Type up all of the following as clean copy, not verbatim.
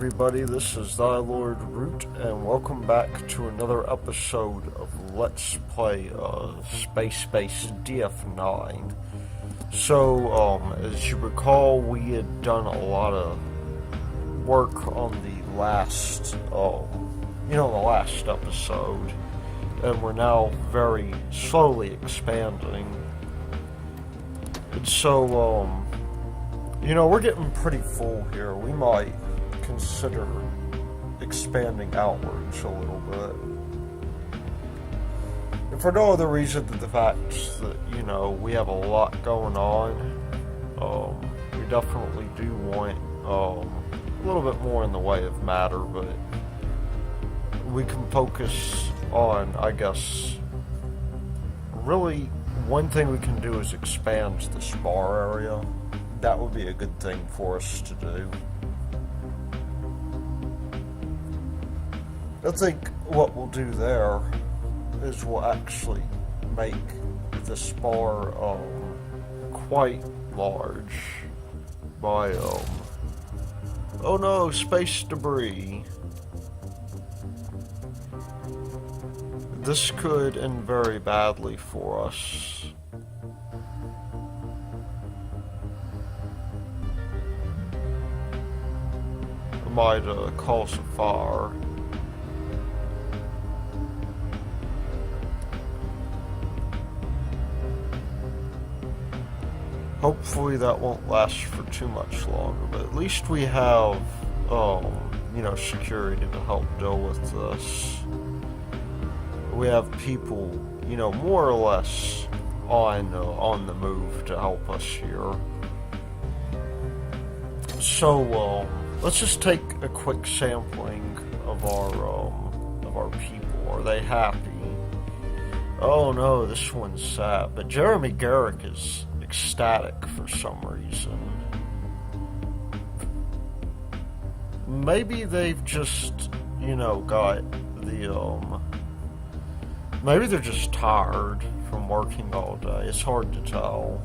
everybody, this is Thy Lord Root, and welcome back to another episode of Let's Play Spacebase DF-9. So, as you recall, we had done a lot of work on the last, the last episode, and we're now very slowly expanding. And so, we're getting pretty full here. We might consider expanding outwards a little bit. And for no other reason than the fact that, we have a lot going on. We definitely do want a little bit more in the way of matter, but we can focus on, I guess, really one thing we can do is expand the spar area. That would be a good thing for us to do. I think what we'll do there is we'll actually make the spar quite large by oh no, space debris. This could end very badly for us. It might cause a fire. Hopefully that won't last for too much longer, but at least we have, security to help deal with this. We have people, more or less on the move to help us here. So, let's just take a quick sampling of our people. Are they happy? Oh no, this one's sad. But Jeremy Garrick is ecstatic for some reason. Maybe they've just, got the, maybe they're just tired from working all day. It's hard to tell.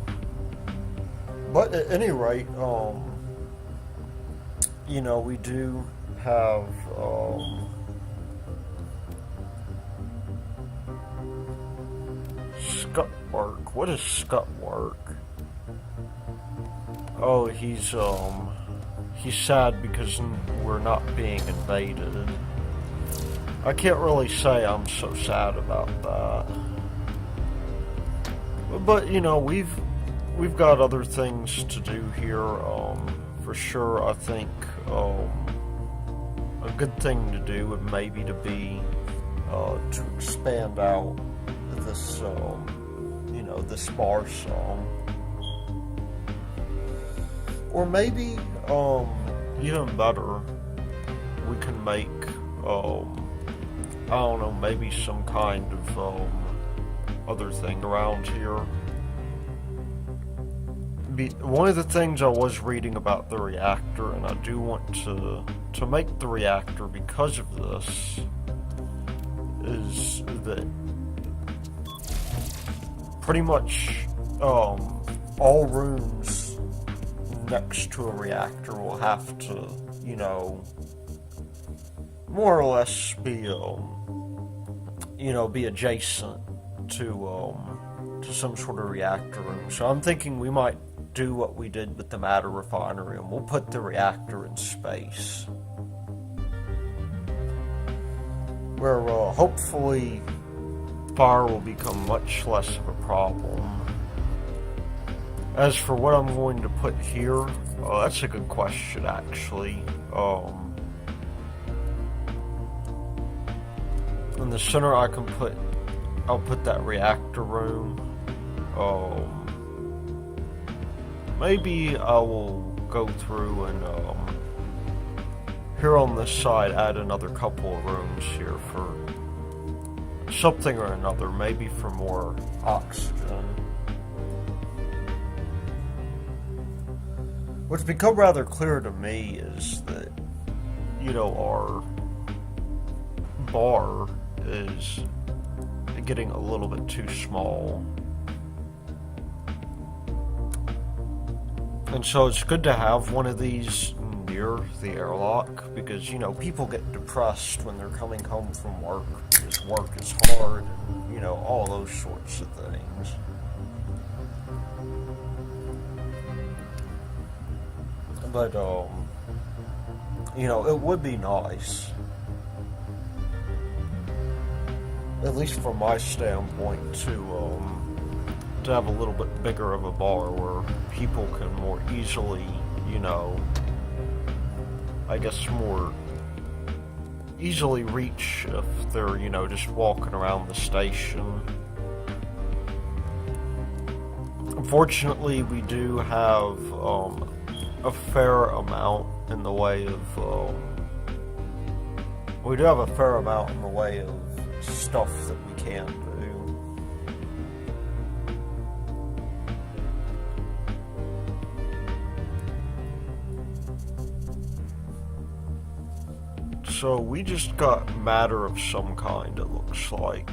But at any rate, we do have, scut work. What is scut work? Oh, he's sad because we're not being invaded. I can't really say I'm so sad about that. But, we've got other things to do here. For sure, I think, a good thing to do would maybe to be, to expand out this, this bar song. Or maybe, even better, we can make, I don't know, maybe some kind of, other thing around here. One of the things I was reading about the reactor, and I do want to make the reactor because of this, is that pretty much, all rooms next to a reactor will have to, more or less be, be adjacent to some sort of reactor room. So I'm thinking we might do what we did with the matter refinery, and we'll put the reactor in space, where hopefully fire will become much less of a problem. As for what I'm going to put here, that's a good question, actually. In the center, I'll put that reactor room. Maybe I will go through and, here on this side, add another couple of rooms here for something or another, maybe for more oxygen. What's become rather clear to me is that, our bar is getting a little bit too small. And so it's good to have one of these near the airlock because, you know, people get depressed when they're coming home from work because work is hard and, you know, all those sorts of things. But, you know, it would be nice, at least from my standpoint, to have a little bit bigger of a bar where people can more easily, you know, I guess more easily reach if they're, you know, just walking around the station. Unfortunately, we do have a fair amount in the way of stuff that we can do. So we just got matter of some kind, it looks like.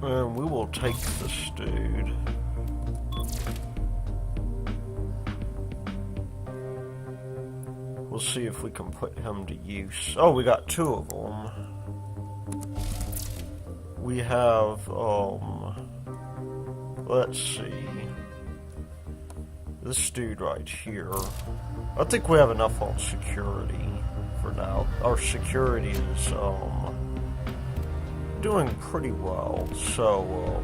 And we will take this dude. We'll see if we can put him to use. Oh, we got two of them. We have, let's see. This dude right here. I think we have enough on security for now. Our security is, doing pretty well. So,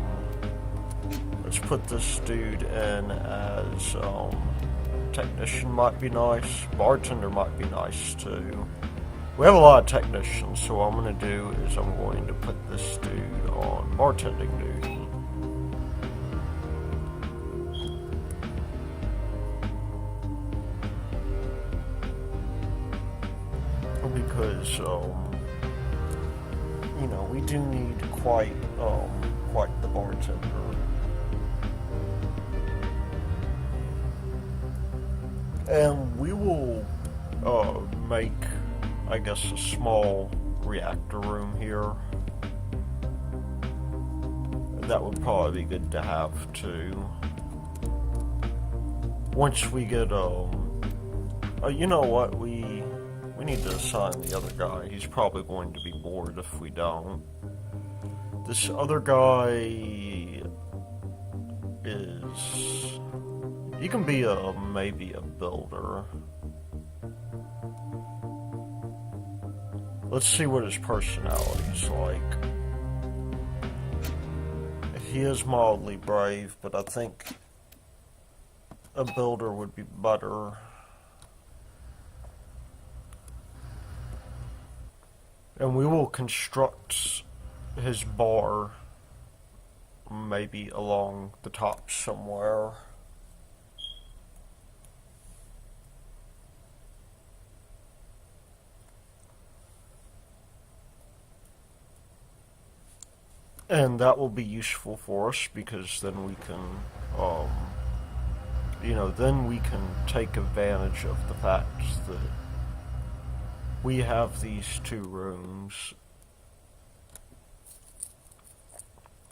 let's put this dude in as, technician might be nice. Bartender might be nice too. We have a lot of technicians, so what I'm going to do is I'm going to put this dude on bartending duty. Because, you know, we do need quite the bartender. And we will make, I guess, a small reactor room here. That would probably be good to have too. Once we get, you know what, we need to assign the other guy. He's probably going to be bored if we don't. This other guy is... He can be maybe a builder. Let's see what his personality's like. He is mildly brave, but I think a builder would be better. And we will construct his bar maybe along the top somewhere. And that will be useful for us because then we can, you know, then we can take advantage of the fact that we have these two rooms.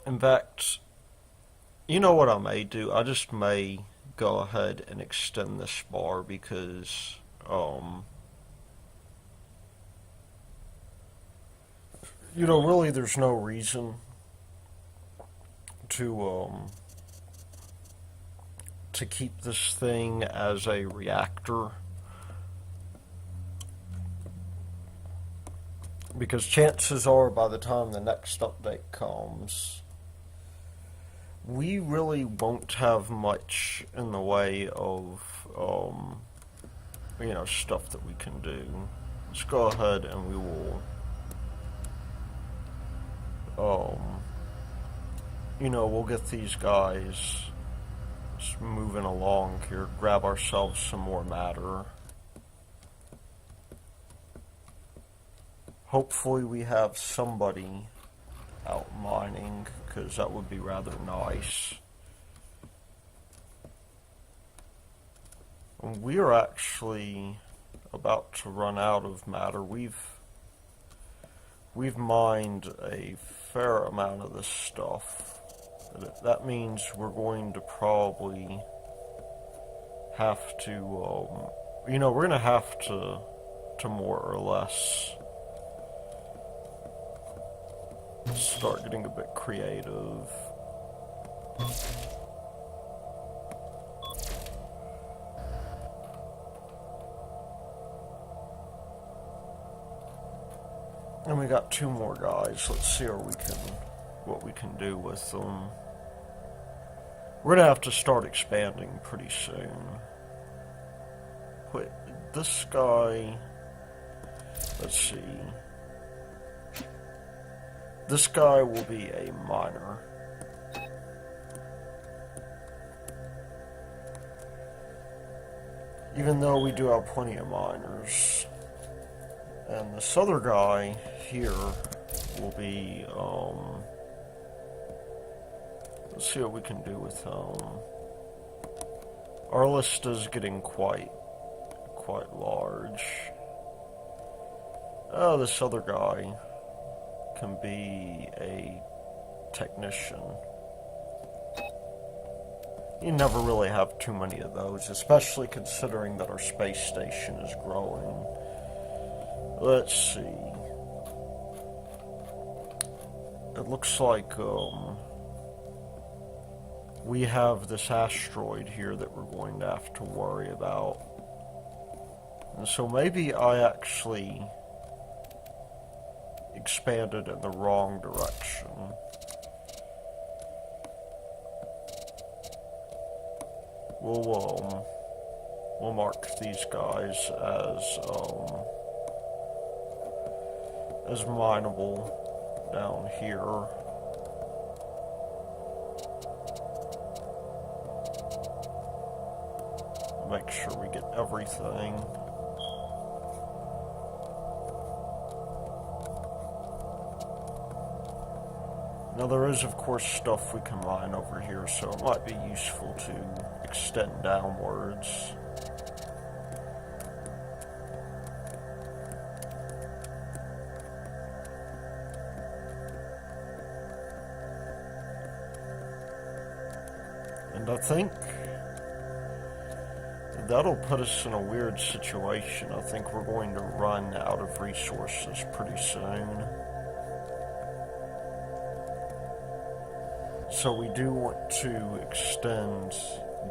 In fact, you know what I may do? I just may go ahead and extend this bar because, you know, really there's no reason to keep this thing as a reactor. Because chances are by the time the next update comes, we really won't have much in the way of, you know, stuff that we can do. Let's go ahead and we will, you know, we'll get these guys just moving along here, grab ourselves some more matter. Hopefully we have somebody out mining, because that would be rather nice. And we are actually about to run out of matter. We've mined a fair amount of this stuff. That means we're going to probably have to, we're gonna have to more or less start getting a bit creative. And we got 2 more guys. Let's see what we can do with them. We're gonna have to start expanding pretty soon. Wait, this guy, let's see. This guy will be a miner. Even though we do have plenty of miners. And this other guy here will be, let's see what we can do with him. Our list is getting quite large. Oh, this other guy can be a technician. You never really have too many of those, especially considering that our space station is growing. Let's see. It looks like we have this asteroid here that we're going to have to worry about. And so maybe I actually expanded in the wrong direction. We'll mark these guys as mineable down here. Make sure we get everything. Now there is of course stuff we can mine over here, so it might be useful to extend downwards. And I think that'll put us in a weird situation. I think we're going to run out of resources pretty soon. So we do want to extend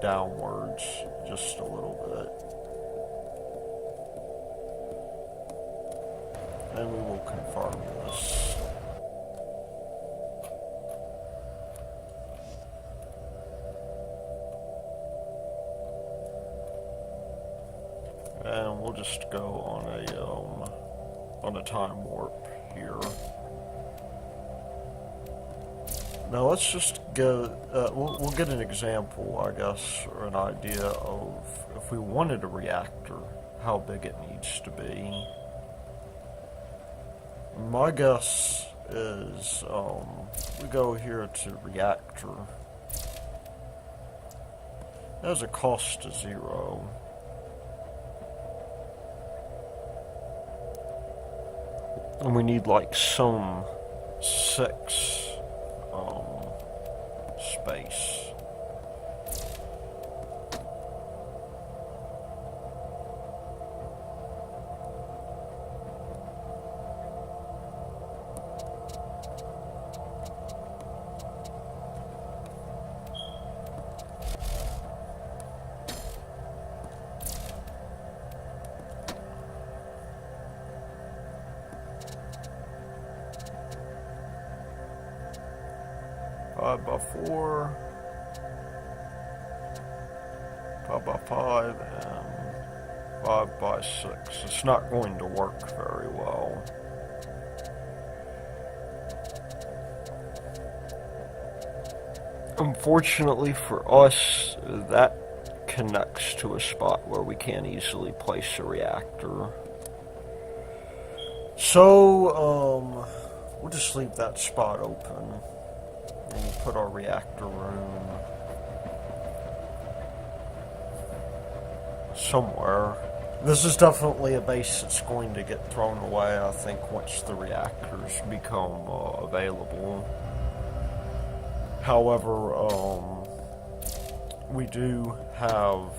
downwards just a little bit. And we will confirm this. And we'll just go on a time warp here. Now let's just go, we'll get an example, I guess, or an idea of if we wanted a reactor, how big it needs to be. My guess is, we go here to reactor. That has a cost to 0. And we need like some 6 space. Five by 4, 5 by 5, and 5 by 6. It's not going to work very well. Unfortunately for us, that connects to a spot where we can't easily place a reactor. So, we'll just leave that spot open. We'll put our reactor room somewhere. This is definitely a base that's going to get thrown away, I think, once the reactors become available. However, we do have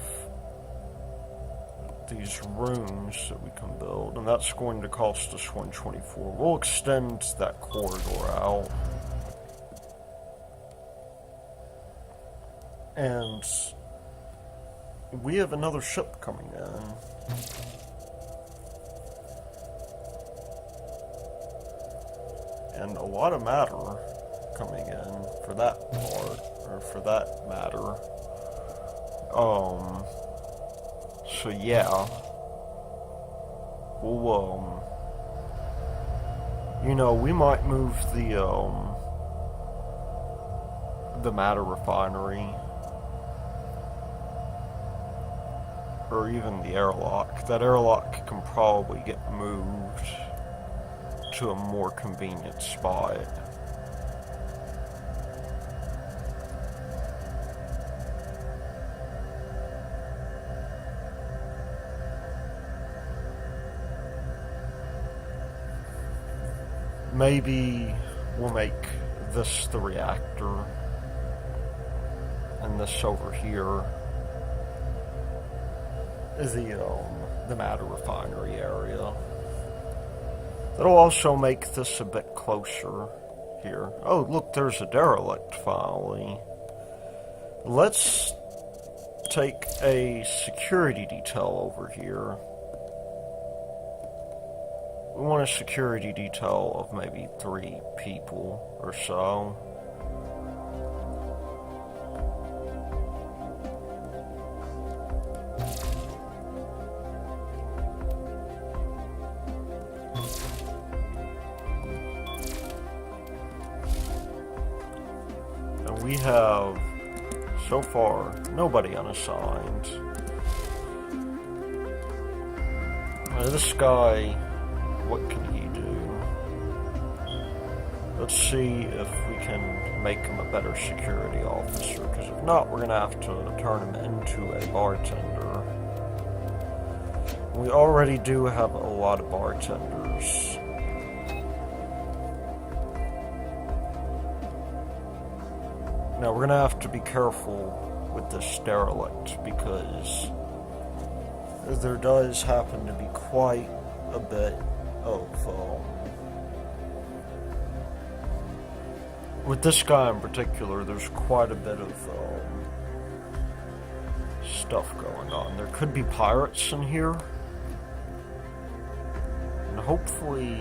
these rooms that we can build, and that's going to cost us 124. We'll extend that corridor out. And we have another ship coming in. And a lot of matter coming in for that part, or for that matter. So yeah. We'll, you know, we might move the matter refinery, or even the airlock. That airlock can probably get moved to a more convenient spot. Maybe we'll make this the reactor, and this over here is the matter refinery area. That'll also make this a bit closer here. Oh, look, there's a derelict finally. Let's take a security detail over here. We want a security detail of maybe 3 people or so. And we have, so far, nobody unassigned. Now, this guy, what can he do? Let's see if we can make him a better security officer, because if not, we're going to have to turn him into a bartender. We already do have a lot of bartenders. Now, we're going to have to be careful with this derelict, because there does happen to be quite a bit of, with this guy in particular, there's quite a bit of stuff going on. There could be pirates in here, and hopefully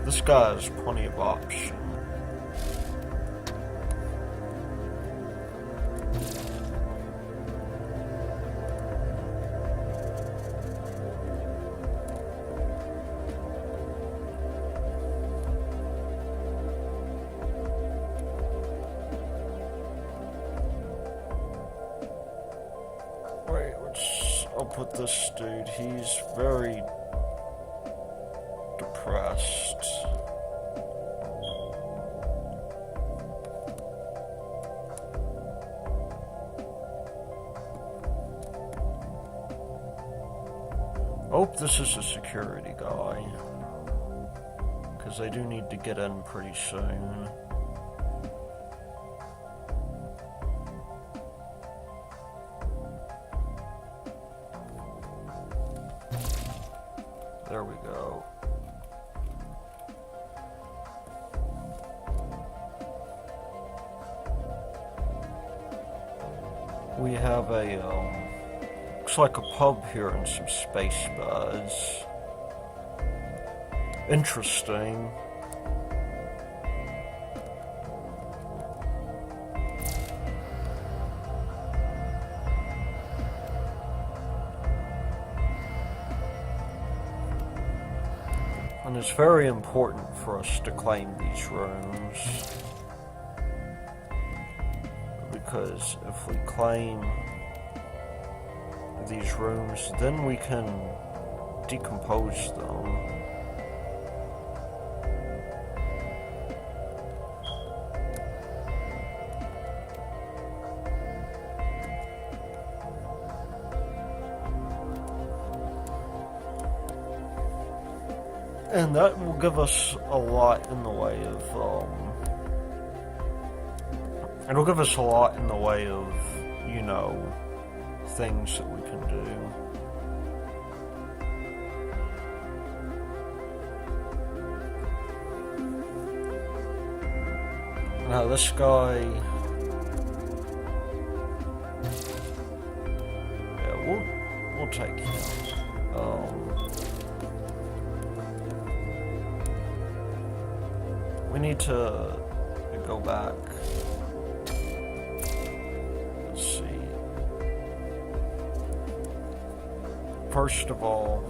this guy has plenty of options. I'll put this dude, he's very depressed. Hope this is a security guy, because they do need to get in pretty soon. There we go. We have a, looks like a pub here and some Spacebase. Interesting. And it's very important for us to claim these rooms, because if we claim these rooms, then we can decompose them. And that will give us a lot in the way of, it'll give us a lot in the way of, you know, things that we can do. Now this guy... Yeah, we'll take him. We need to go back. Let's see. First of all,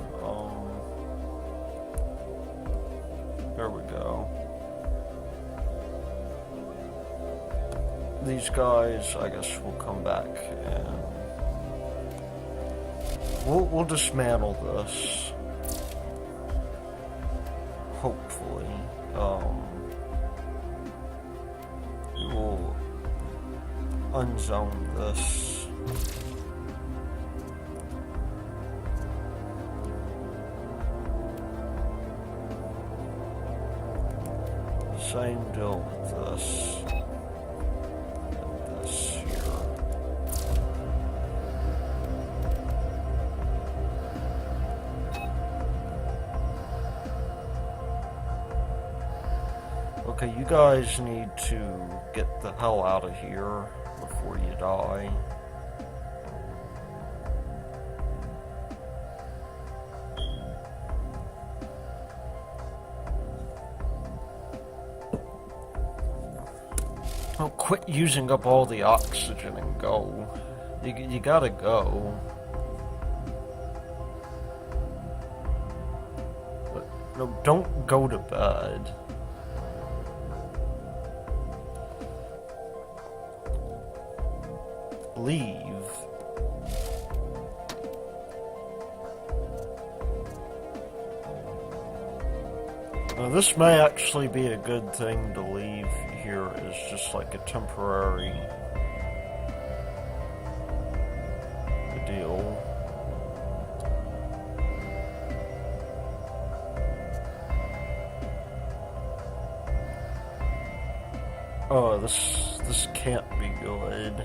there we go. These guys, I guess, will come back and we'll dismantle this. Hopefully, we will unzone this. Same deal with this. And this here. Okay, you guys need to get the hell out of here before you die. Oh, quit using up all the oxygen and go. You gotta go. But, no, don't go to bed. Leave. Now, this may actually be a good thing to leave here as just like a temporary deal. Oh, this can't be good.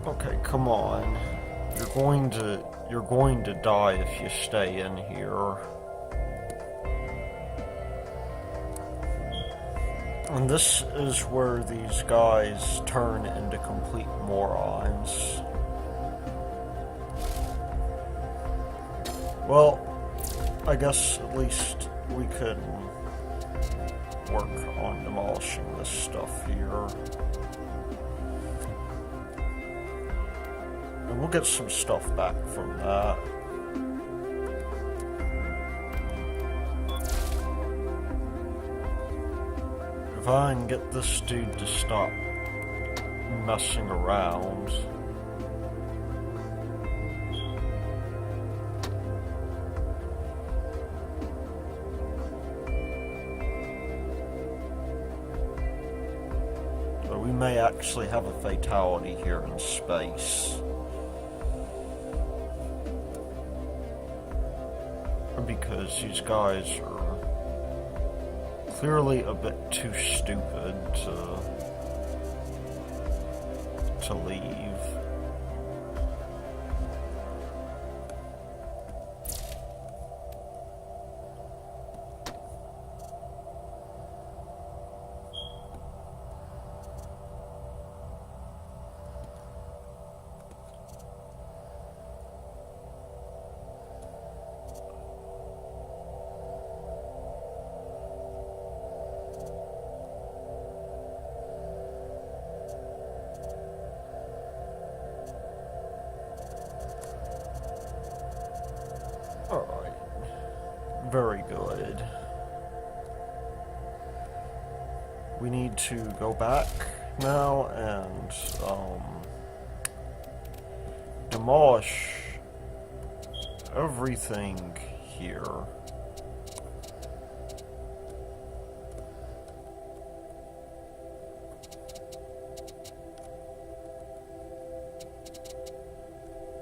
Okay, come on. You're going to die if you stay in here. And this is where these guys turn into complete morons. Well, I guess at least we could work on demolishing this stuff here. And we'll get some stuff back from that. If I can get this dude to stop messing around. So we may actually have a fatality here in space. Because these guys are clearly a bit too stupid to leave. Alright, very good. We need to go back now and demolish everything here.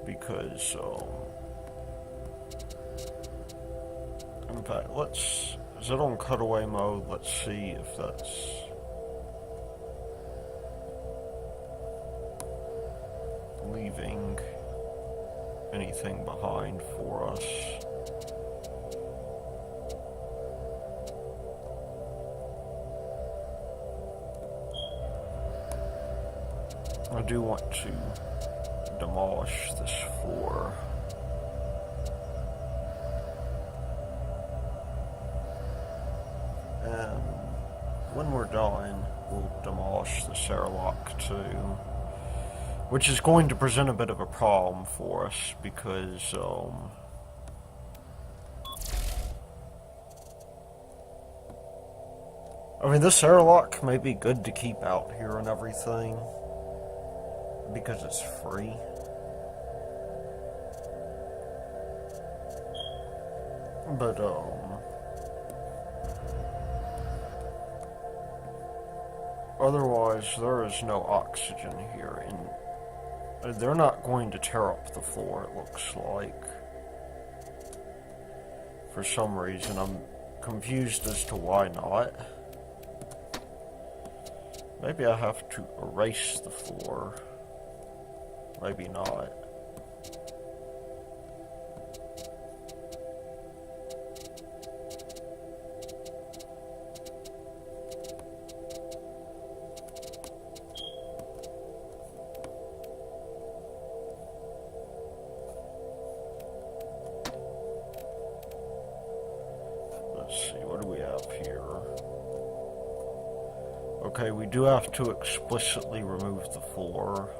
Because in fact, is it on cutaway mode? Let's see if that's... anything behind for us. I do want to demolish this floor. And when we're done, we'll demolish this airlock too. Which is going to present a bit of a problem for us because, I mean, this airlock may be good to keep out here and everything because it's free. But, otherwise, there is no oxygen here, and they're not going to tear up the floor, it looks like. For some reason, I'm confused as to why not. Maybe I have to erase the floor. Maybe not. Let's see, what do we have here? Okay, we do have to explicitly remove the floor,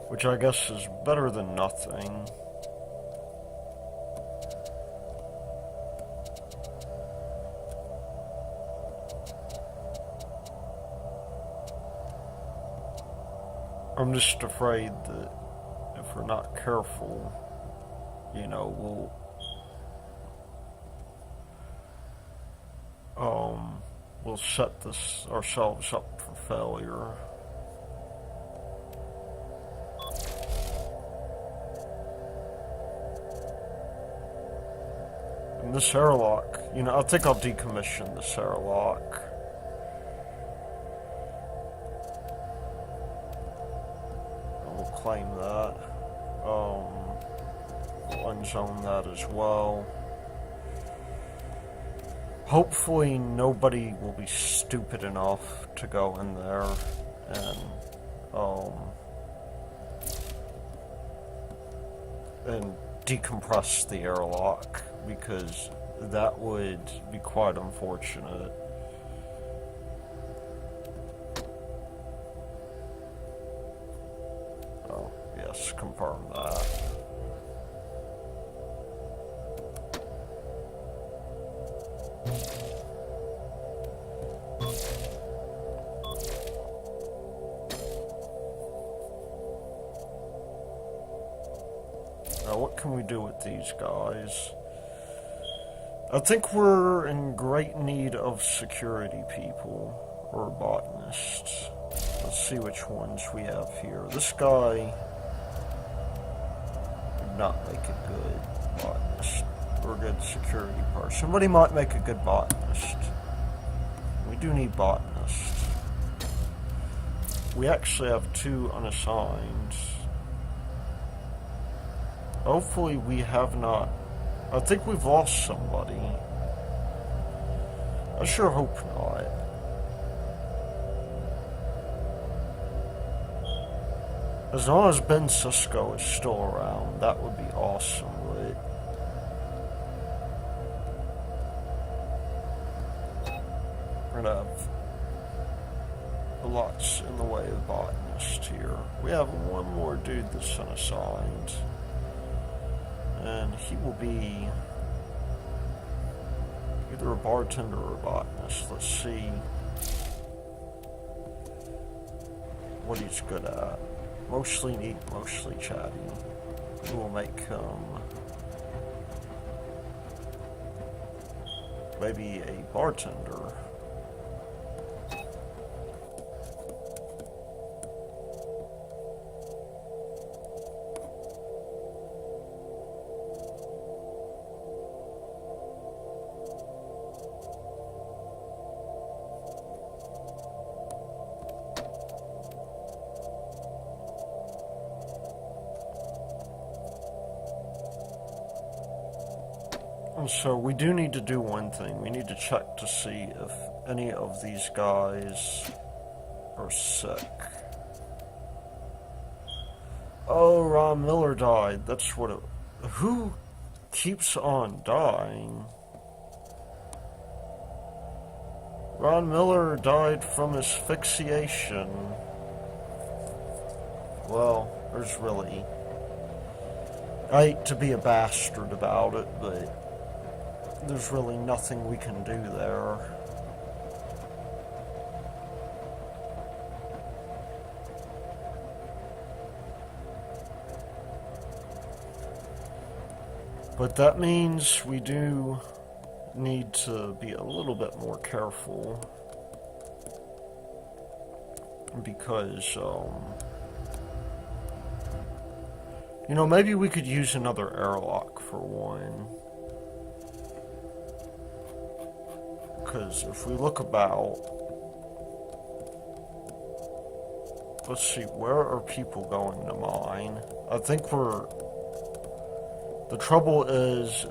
which I guess is better than nothing. I'm just afraid that if we're not careful, you know, we'll set this ourselves up for failure. And this airlock, you know, I think I'll decommission this airlock. And we'll claim that. We'll unzone that as well. Hopefully nobody will be stupid enough to go in there and decompress the airlock, because that would be quite unfortunate. Oh, yes, confirm that. Now, what can we do with these guys? I think we're in great need of security people, or botanists. Let's see which ones we have here. This guy would not make a good botanist, or a good security person, but he might make a good botanist. We do need botanists. We actually have 2 unassigned. Hopefully we have not... I think we've lost somebody. I sure hope not. As long as Ben Sisko is still around, that would be awesome, but... we're gonna have lots in the way of botanists here. We have one more dude that's unassigned. And he will be either a bartender or a botanist. Let's see what he's good at. Mostly neat, mostly chatty. We will make him maybe a bartender. And so we do need to do one thing. We need to check to see if any of these guys are sick. Oh, Ron Miller died. That's what it... Who keeps on dying? Ron Miller died from asphyxiation. Well, there's really... I hate to be a bastard about it, but there's really nothing we can do there. But that means we do need to be a little bit more careful, because, you know, maybe we could use another airlock for one. Because if we look about, let's see, where are people going to mine? I think the trouble is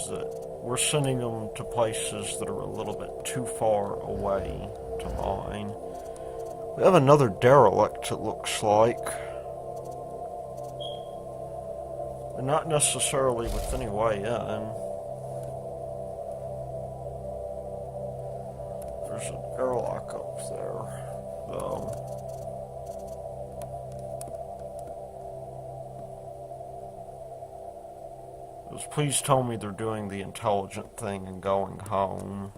that we're sending them to places that are a little bit too far away to mine. We have another derelict, it looks like. But not necessarily with any way in. There's an airlock up there, though. Please tell me they're doing the intelligent thing and going home.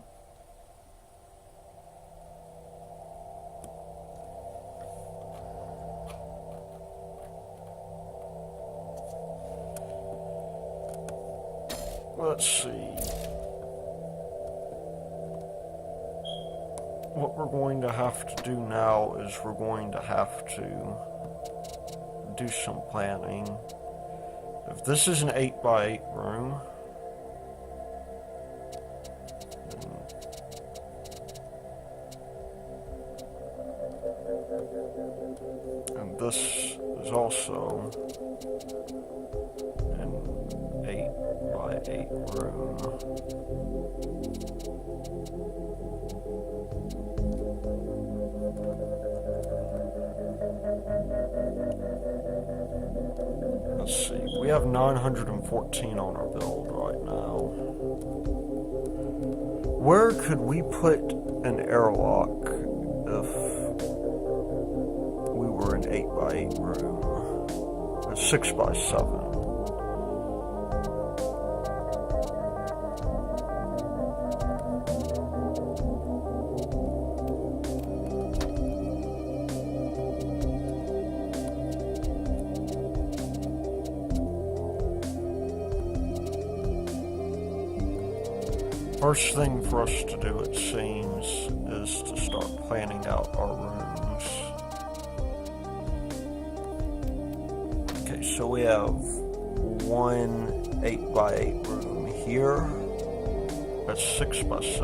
Let's see. What we're going to have to do now is we're going to have to do some planning. If this is an 8x8 room, and this is also an 8x8 room. Let's see, we have 914 on our build right now. Where could we put an airlock if we were an 8x8 room? A 6x7. First thing for us to do, it seems, is to start planning out our rooms. Okay, so we have one 8x8 room here. That's 6x6.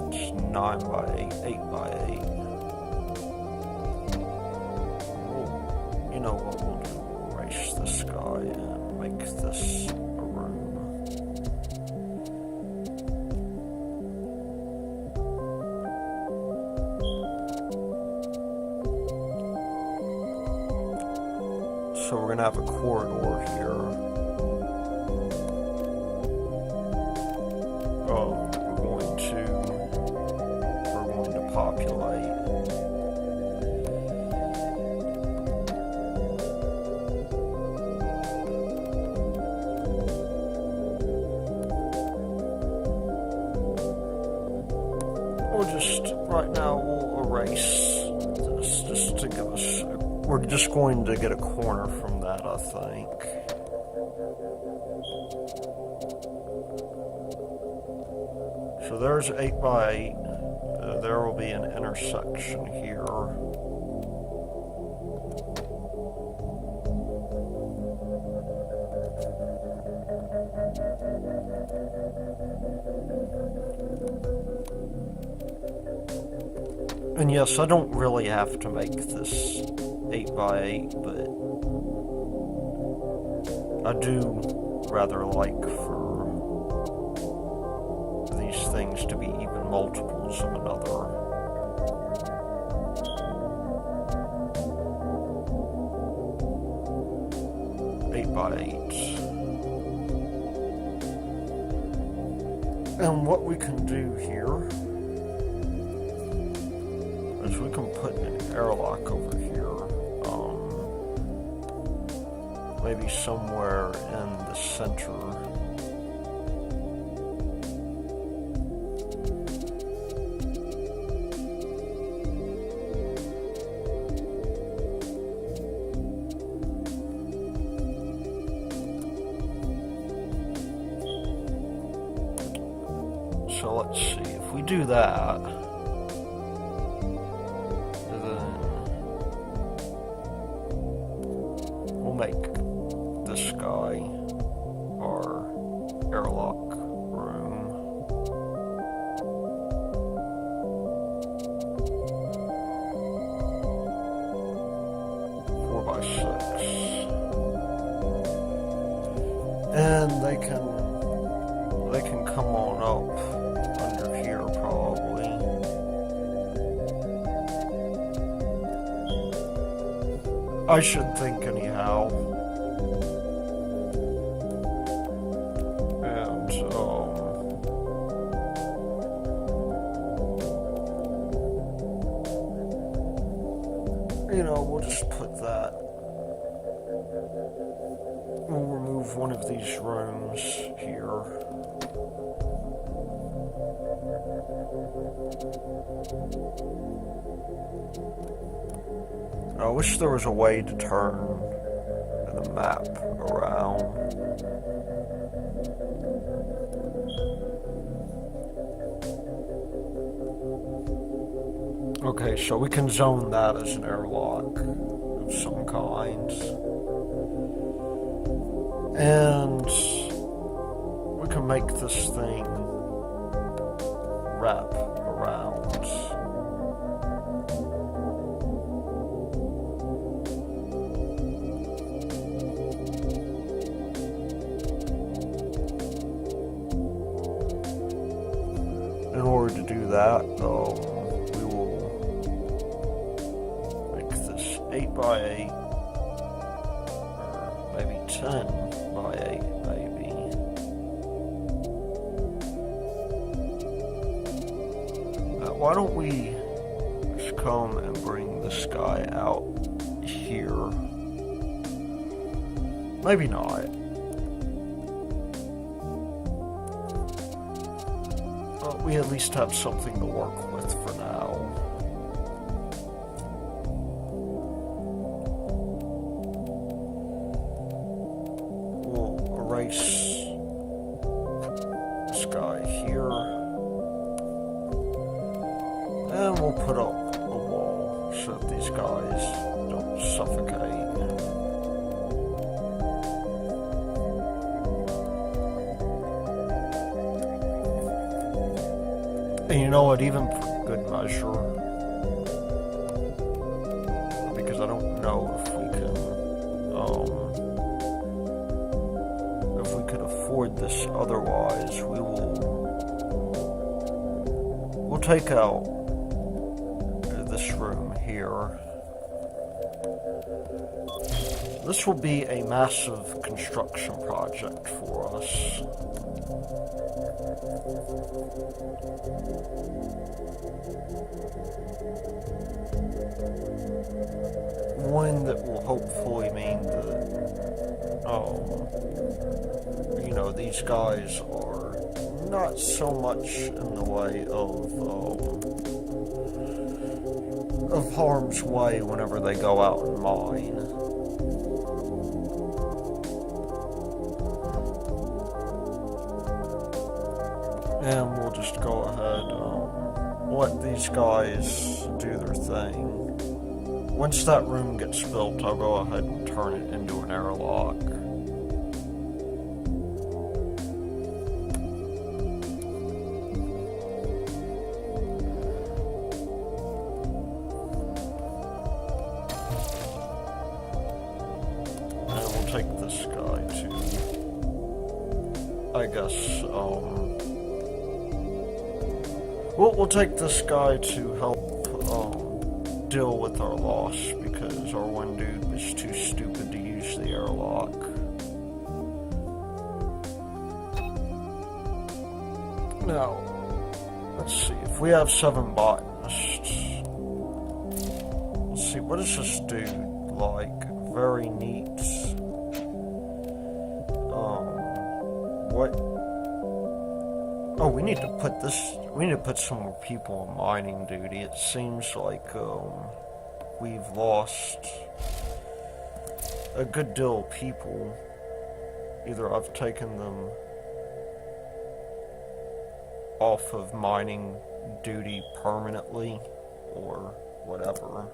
It's 9x8, 8x8. You know what we'll do? We'll erase this guy and make this a room. So we're going to have a corridor here. We're going to populate. Right now we'll erase this just to give us, we're just going to get a corner from that, I think. So there's 8x8, there will be an intersection here. And yes, I don't really have to make this 8x8, but I do rather like for these things to be even multiples of another. And what we can do here is we can put an airlock over here, maybe somewhere in the center. So let's see, if we do that, then we'll make this guy our airlock room. Four by 6. And they can come on up under here probably. I should think anyhow. And you know, we'll just put that. We'll remove one of these rooms here. I wish there was a way to turn the map around. Okay, so we can zone that as an airlock of some kind. And we can make this thing wrap around. In order to do that, we will make this 8x8, or maybe 10x8, maybe. Why don't we just come and bring this guy out here? Maybe not. We at least have something to work with for now. We'll erase this guy here. And we'll put up a wall so that these guys don't suffocate. And you know what, even for good measure, because I don't know if we could afford this otherwise, we'll take out this room here. This will be a massive construction project for us. One that will hopefully mean that, you know, these guys are not so much in the way of harm's way whenever they go out and mine. And we'll just go ahead, let these guys do their thing. Once that room gets built, I'll go ahead and turn it into an airlock. take this guy to, I guess, we'll take this guy to help, deal with our loss, because our one dude was too stupid to use the airlock. Now, let's see, if we have 7 botanists, let's see, what is this dude like? Very neat. What? Oh, we need to put some more people on mining duty. It seems like, we've lost a good deal of people. Either I've taken them off of mining duty permanently, or whatever.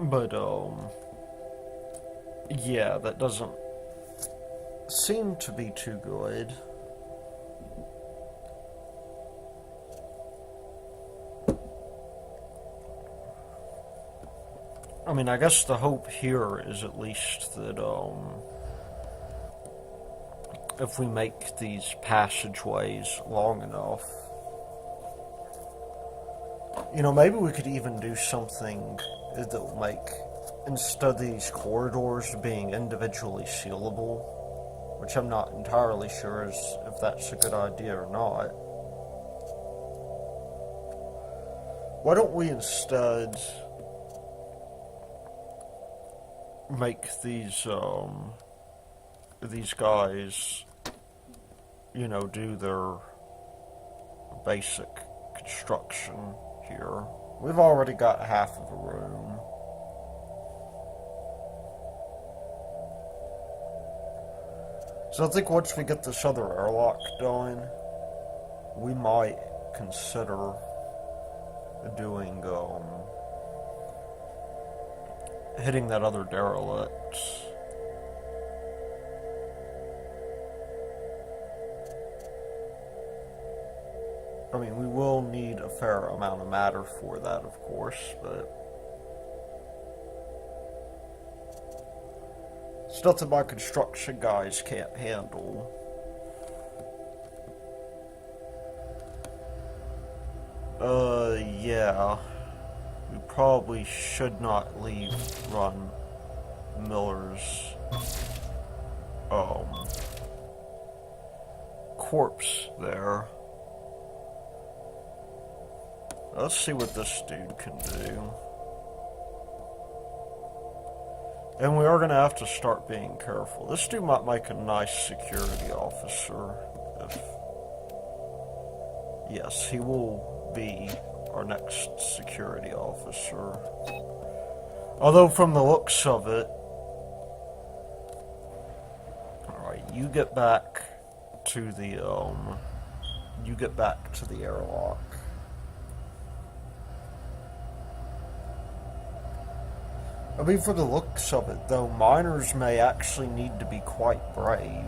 But, yeah, that doesn't seem to be too good. I mean, I guess the hope here is at least that, if we make these passageways long enough, you know, maybe we could even do something that will make, instead of these corridors being individually sealable, which I'm not entirely sure if that's a good idea or not. Why don't we instead make these guys, you know, do their basic construction here. We've already got half of a room. So I think once we get this other airlock done, we might consider doing, hitting that other derelict. I mean, we will need a fair amount of matter for that, of course, but it's nothing my construction guys can't handle. Yeah. We probably should not run Miller's, corpse there. Let's see what this dude can do. And we are going to have to start being careful. This dude might make a nice security officer. Yes, he will be our next security officer. Although from the looks of it... Alright, you get back to the, airlock. I mean, for the looks of it, though, miners may actually need to be quite brave.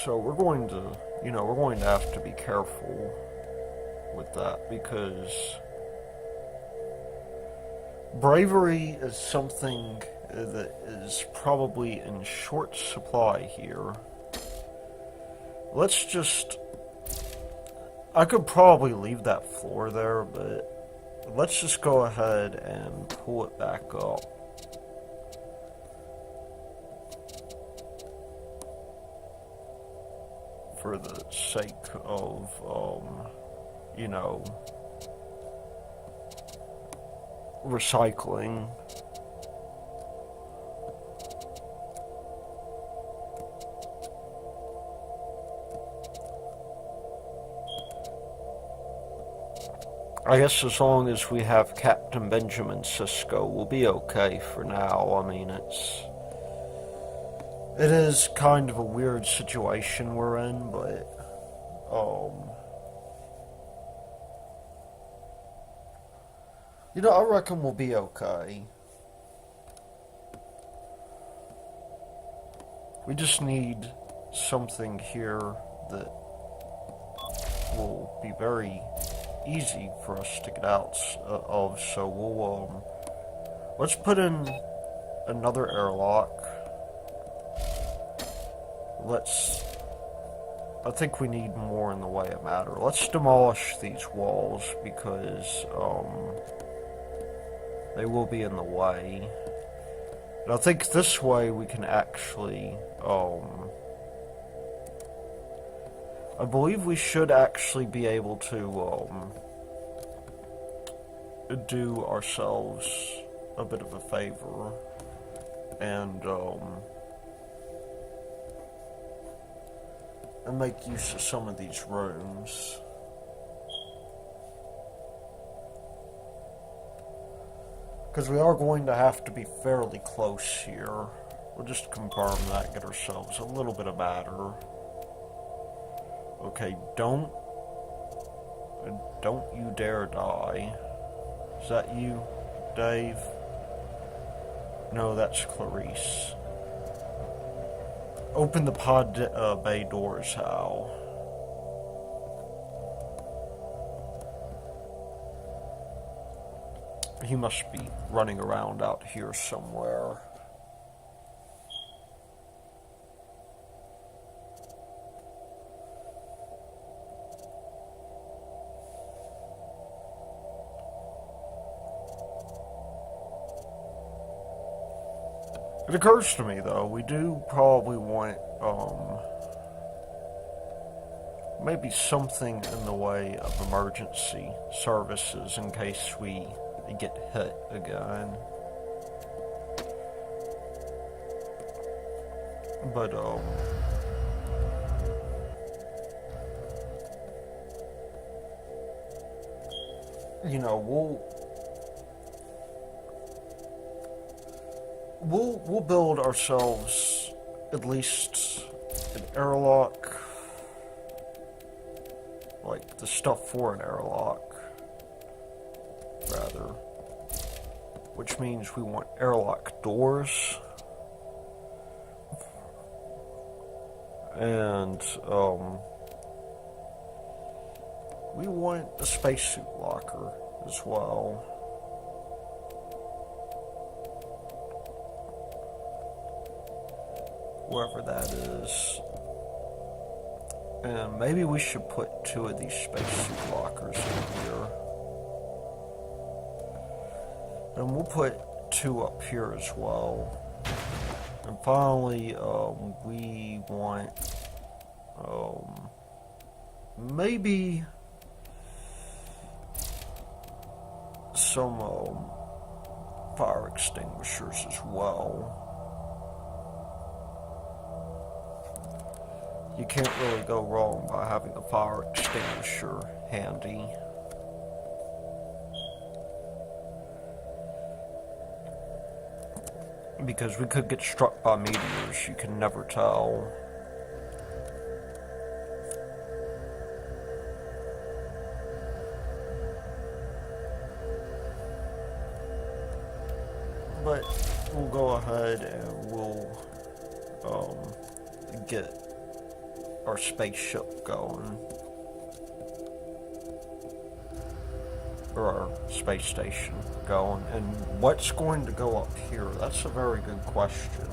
So we're going to, we're going to have to be careful with that, because bravery is something that is probably in short supply here. Let's just... I could probably leave that floor there, but let's just go ahead and pull it back up. For the sake of, recycling. I guess as long as we have Captain Benjamin Sisko, we'll be okay for now. I mean, it is kind of a weird situation we're in, but, You know, I reckon we'll be okay. We just need something here that will be very easy for us to get out of, so let's put in another airlock. I think we need more in the way of matter. Let's demolish these walls because they will be in the way. And I think this way we can actually, I believe we should actually be able to do ourselves a bit of a favor and make use of some of these rooms. Because we are going to have to be fairly close here. We'll just confirm that, get ourselves a little bit of matter. Okay, don't you dare die. Is that you, Dave? No, that's Clarice. Open the pod bay doors, Hal. He must be running around out here somewhere. It occurs to me, though, we do probably want, maybe something in the way of emergency services in case we get hit again. But, you know, we'll build ourselves at least an airlock, like the stuff for an airlock, rather, which means we want airlock doors, and we want a spacesuit locker as well. Wherever that is. And maybe we should put 2 of these spacesuit lockers in here. And we'll put 2 up here as well. And finally, we want maybe some fire extinguishers as well. You can't really go wrong by having a fire extinguisher handy. Because we could get struck by meteors, you can never tell. But we'll go ahead and we'll get our spaceship going, or our space station going. And what's going to go up here? That's a very good question.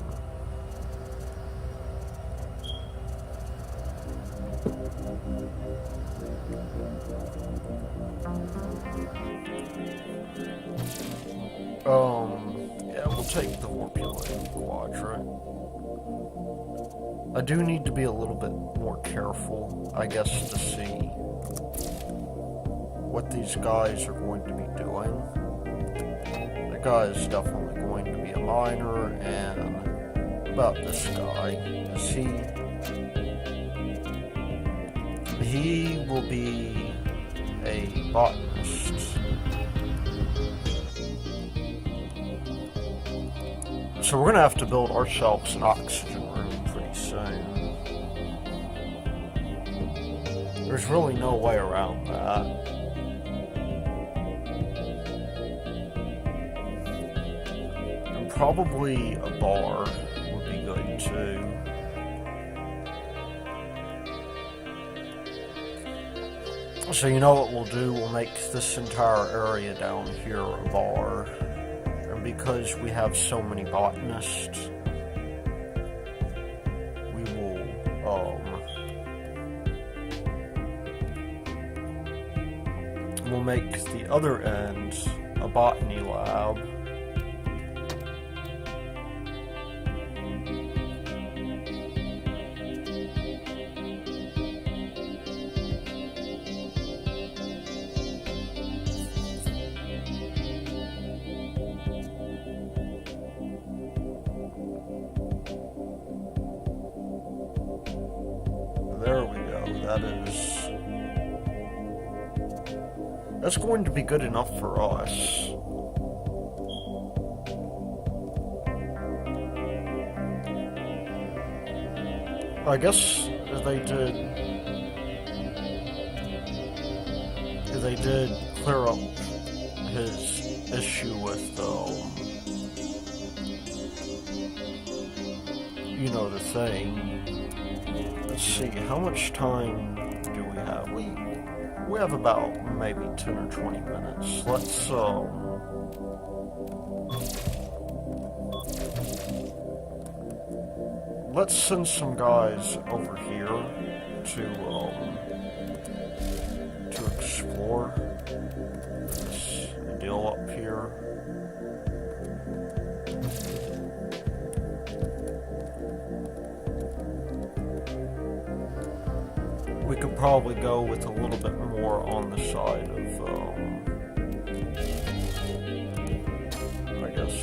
Yeah, we'll take the Orpulating Quadrant. I do need to be a little bit more careful, I guess, to see what these guys are going to be doing. The guy is definitely going to be a miner, and about this guy, is he will be a botanist. So we're going to have to build ourselves an oxygen room pretty soon. There's really no way around that. probably a bar would be good too. So you know what we'll do? We'll make this entire area down here a bar. And because we have so many botanists, we will, we'll make the other end a botany lab. There we go. That's going to be good enough for us. I guess they did clear up his issue with you know, the thing. Let's see, how much time do we have? We have about maybe 10 or 20 minutes. Let's send some guys over here to explore this deal up here. We could probably go with a little bit more on the side of, I guess,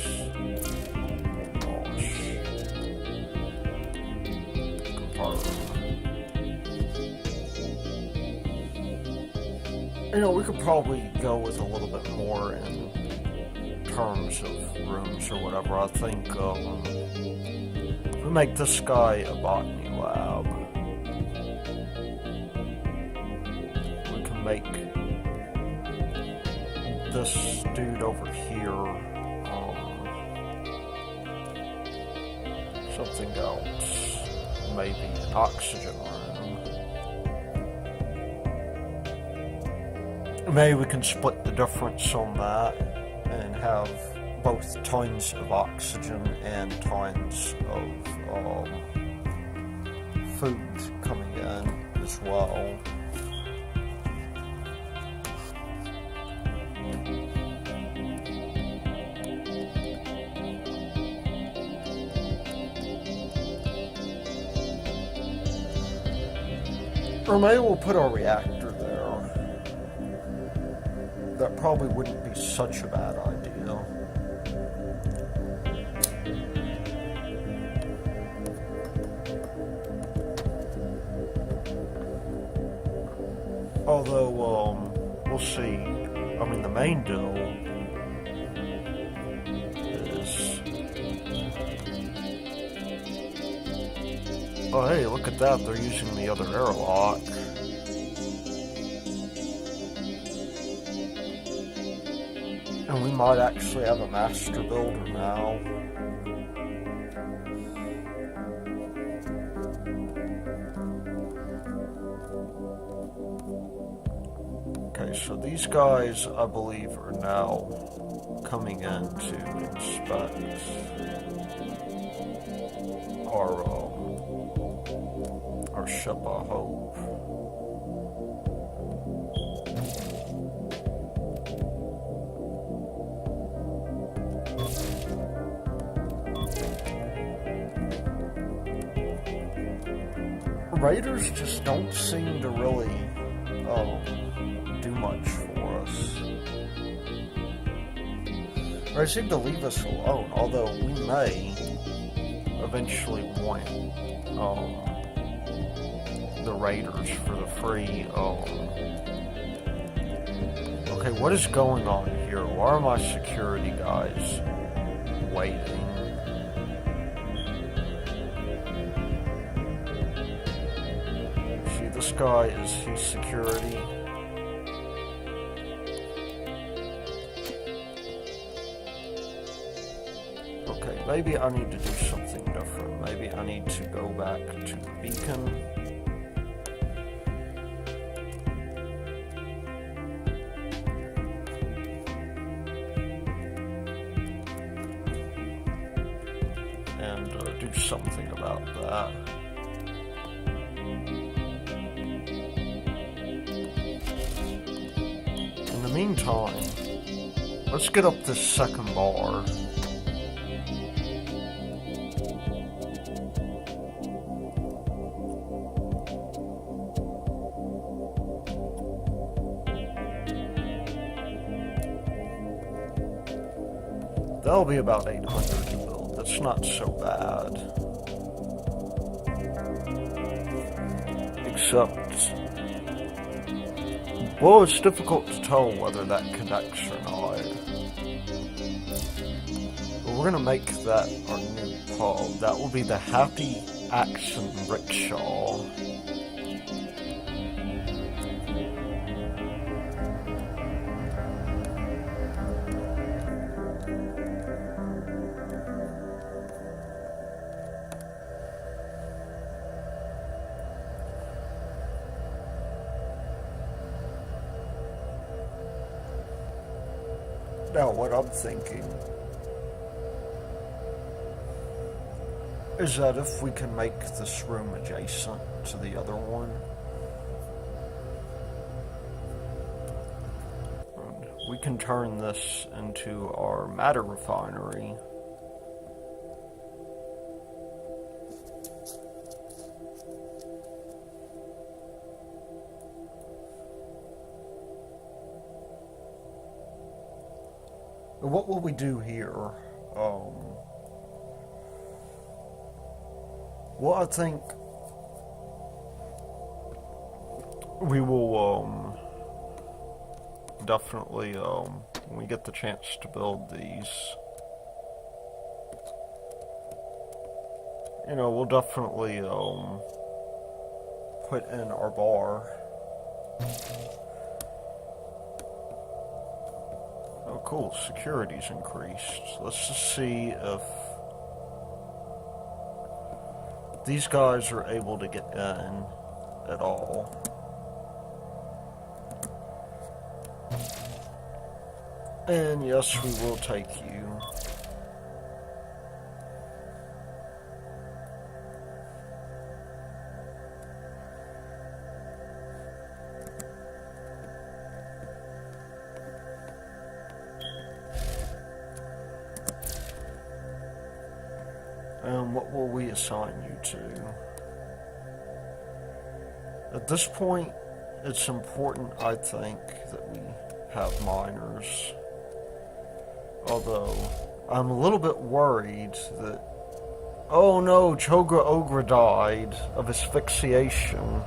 you know, we could probably go with a little bit more in terms of rooms or whatever. I think we make this guy a botany lab. We can make this dude over here something else. Maybe an oxygen room. Maybe we can split the difference on that and have both tons of oxygen and tons of food coming in as well. Or maybe we'll put our reactor there. That probably wouldn't be such a bad idea. Although, we'll see. I mean, the main deal is... Oh, hey, look at that. They're using the other airlock. And we might actually have a master builder now. Okay, so these guys, I believe, are now coming in to inspect our ship, I hope. Raiders just don't seem to really do much for us. Or they seem to leave us alone, although we may eventually want the Raiders for the free. Okay, what is going on here? Why are my security guys waiting? This guy, is he security? Okay, maybe I need to do something different. Maybe I need to go back to the beacon. And do something about that. In the meantime, let's get up this second bar. That'll be about 800 to build. That's not so bad. Except, well, it's difficult to tell whether that connects or not. But we're gonna make that our new pub. That will be the Happy Action Rickshaw. Now, what I'm thinking is that if we can make this room adjacent to the other one, we can turn this into our matter refinery. What will we do here? Well, I think we will definitely, when we get the chance to build these, you know, we'll definitely put in our bar. Oh, cool. Security's increased. Let's just see if these guys are able to get in at all. And yes, we will take you. And what will we assign you to? At this point, it's important, I think, that we have miners. Although, I'm a little bit worried that... Oh no, Chogra Ogra died of asphyxiation.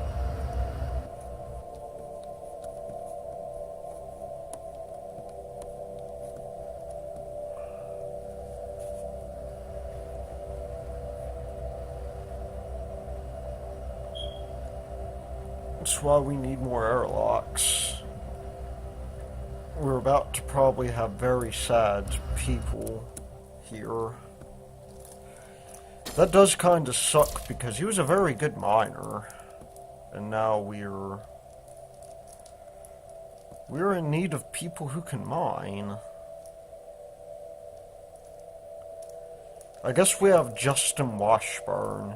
That's why we need more airlocks. We're about to probably have very sad people here. That does kind of suck because he was a very good miner. And now we're in need of people who can mine. I guess we have Justin Washburn.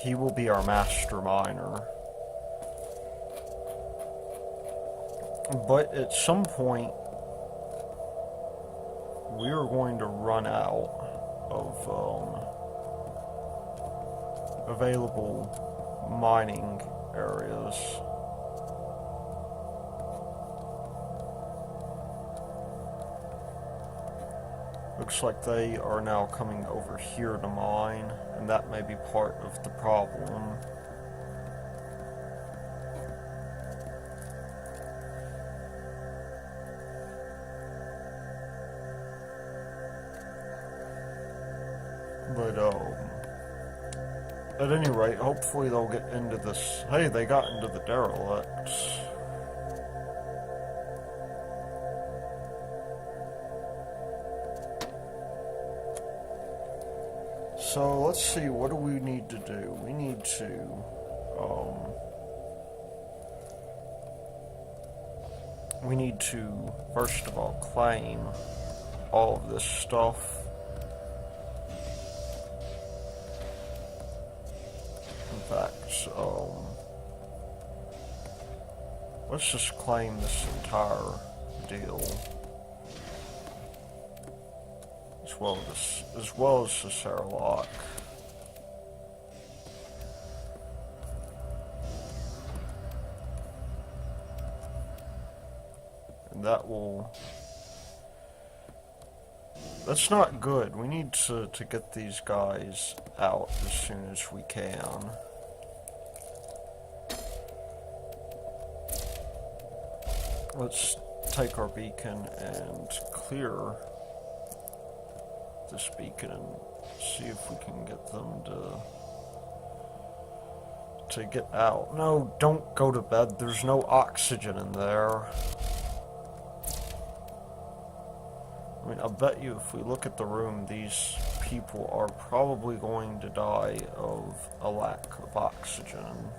He will be our master miner. But at some point, we are going to run out of available mining areas. Looks like they are now coming over here to mine, and that may be part of the problem. But, at any rate, hopefully they'll get into this. Hey, they got into the Derelicts. So let's see, what do we need to do? We need to, first of all, claim all of this stuff. In fact, let's just claim this entire deal. As well as the Derelicts. And that's not good. We need to get these guys out as soon as we can. Let's take our beacon and clear this beacon and see if we can get them to get out. No, don't go to bed. There's no oxygen in there. I mean, I bet you if we look at the room, these people are probably going to die of a lack of oxygen.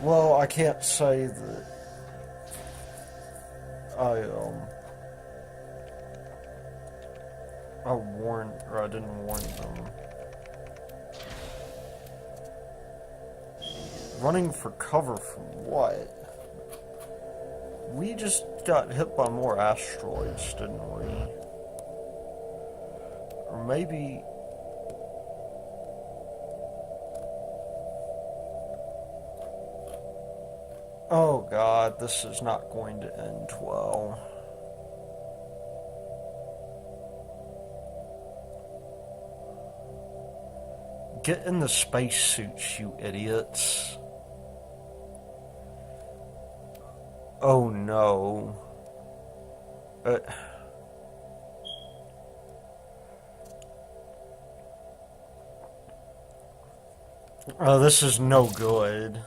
Well, I can't say that I didn't warn them. Running for cover from what? We just got hit by more asteroids, didn't we? Or maybe... Oh god, this is not going to end well. Get in the spacesuits, you idiots. Oh no. Oh, this is no good.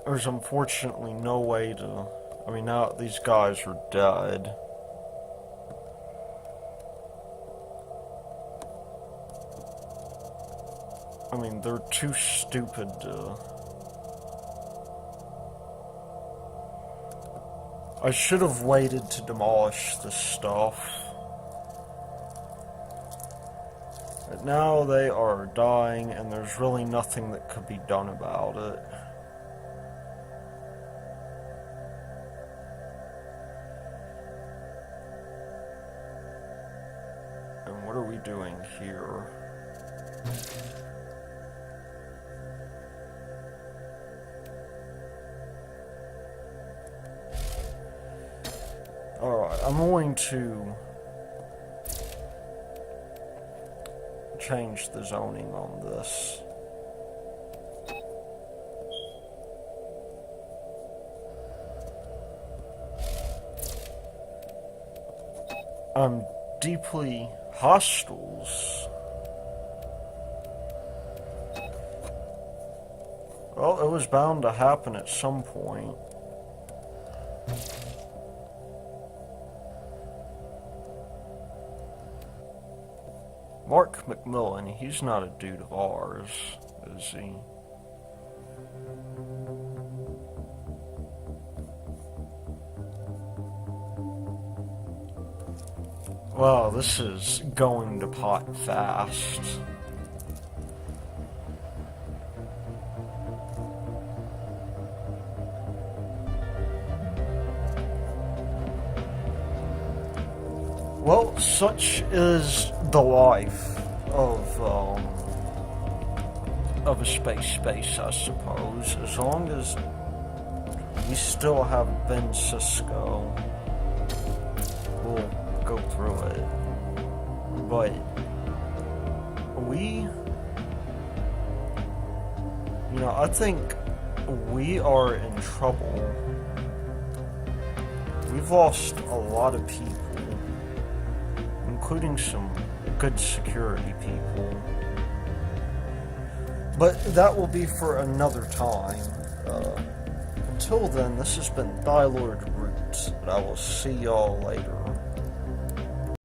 There's unfortunately no way to... I mean, now these guys are dead. I mean, they're too stupid to... I should have waited to demolish this stuff. But now they are dying, and there's really nothing that could be done about it. And what are we doing here? Alright, I'm going to change the zoning on this. Deeply hostiles. Well, it was bound to happen at some point. Mark McMillan, he's not a dude of ours, is he? Wow, this is going to pot fast. Well, such is the life of a space, I suppose. As long as we still have Ben Cisco, we'll go through it. But I think we are in trouble. We've lost a lot of people. including some good security people. But that will be for another time. Until then, this has been Thylord Roots, and I will see y'all later.